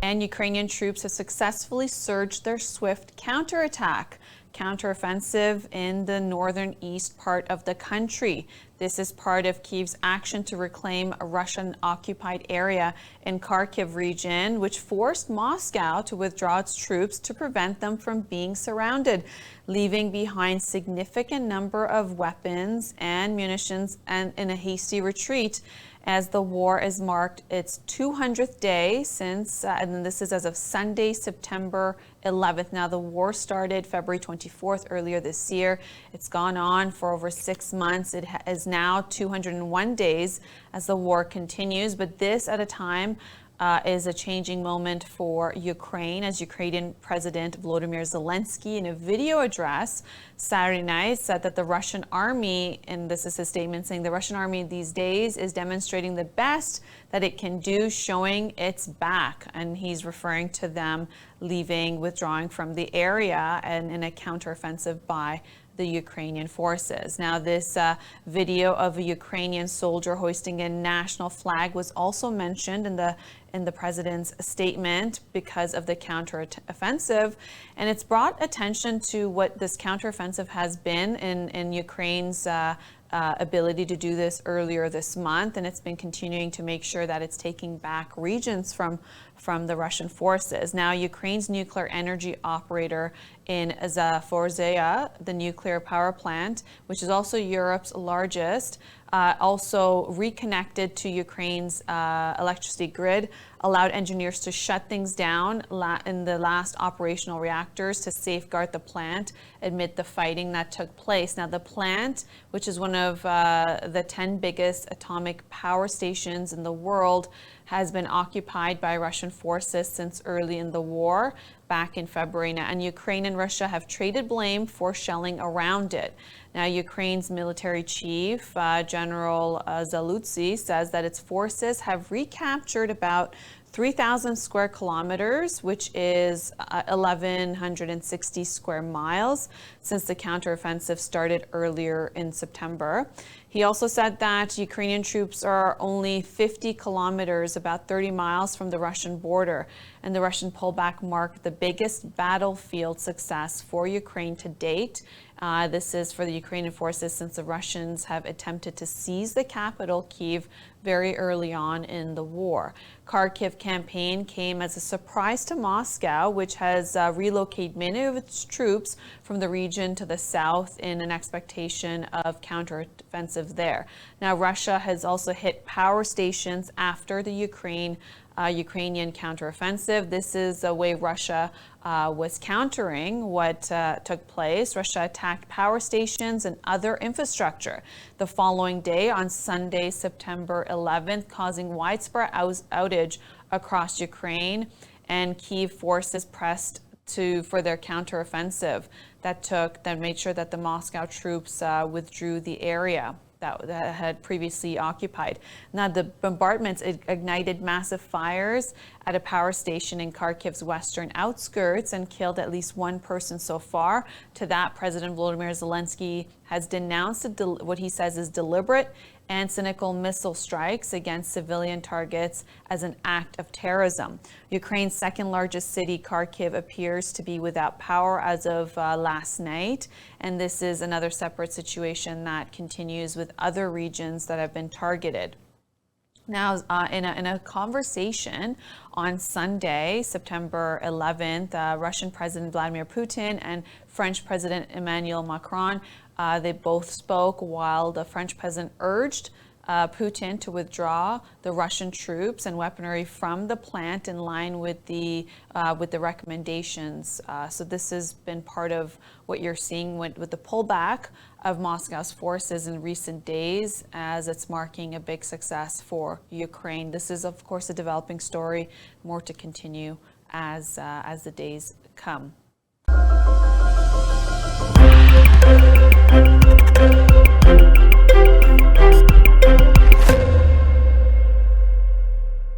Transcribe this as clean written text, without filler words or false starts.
and Ukrainian troops have successfully surged their swift counteroffensive in the northern east part of the country. This is part of Kyiv's action to reclaim a Russian-occupied area in Kharkiv region, which forced Moscow to withdraw its troops to prevent them from being surrounded, leaving behind significant number of weapons and munitions and in a hasty retreat as the war has marked its 200th day since, and this is as of Sunday, September 11th. Now, the war started February 24th earlier this year. It's gone on for over 6 months. It is now 201 days as the war continues, but this at a time is a changing moment for Ukraine, as Ukrainian President Volodymyr Zelensky, in a video address Saturday night, said that the Russian army, and this is his statement, saying the Russian army these days is demonstrating the best that it can do, showing its back. And he's referring to them withdrawing from the area and in a counteroffensive by the Ukrainian forces. Now, this video of a Ukrainian soldier hoisting a national flag was also mentioned in the president's statement because of the counteroffensive, and it's brought attention to what this counteroffensive has been in Ukraine's ability to do this earlier this month, and it's been continuing to make sure that it's taking back regions from the Russian forces. Now, Ukraine's nuclear energy operator in Zaporizhzhia, the nuclear power plant, which is also Europe's largest, also reconnected to Ukraine's electricity grid, allowed engineers to shut things down in the last operational reactors to safeguard the plant amid the fighting that took place. Now, the plant, which is one of the 10 biggest atomic power stations in the world, has been occupied by Russian forces since early in the war, back in February now, and Ukraine and Russia have traded blame for shelling around it. Now, Ukraine's military chief, General Zaluzny, says that its forces have recaptured about 3,000 square kilometers, which is 1,160 square miles, since the counteroffensive started earlier in September. He also said that Ukrainian troops are only 50 kilometers, about 30 miles from the Russian border, and the Russian pullback marked the biggest battlefield success for Ukraine to date. This is for the Ukrainian forces since the Russians have attempted to seize the capital, Kyiv, very early on in the war. Kharkiv campaign came as a surprise to Moscow, which has relocated many of its troops from the region to the south in an expectation of counteroffensive there. Now, Russia has also hit power stations after the Ukrainian counteroffensive. This is the way Russia was countering what took place. Russia attacked power stations and other infrastructure the following day on Sunday, September 11th, causing widespread outage across Ukraine, and Kyiv forces pressed for their counteroffensive that made sure that the Moscow troops withdrew the area that had previously occupied. Now, the bombardments ignited massive fires at a power station in Kharkiv's western outskirts and killed at least one person so far. To that, President Volodymyr Zelensky has denounced what he says is deliberate and cynical missile strikes against civilian targets as an act of terrorism. Ukraine's second largest city, Kharkiv, appears to be without power as of last night, and this is another separate situation that continues with other regions that have been targeted. Now, in a conversation on Sunday, September 11th, Russian President Vladimir Putin and French President Emmanuel Macron, they both spoke while the French president urged Putin to withdraw the Russian troops and weaponry from the plant in line with the recommendations. So this has been part of what you're seeing with the pullback of Moscow's forces in recent days, as it's marking a big success for Ukraine. This is, of course, a developing story, more to continue as the days come.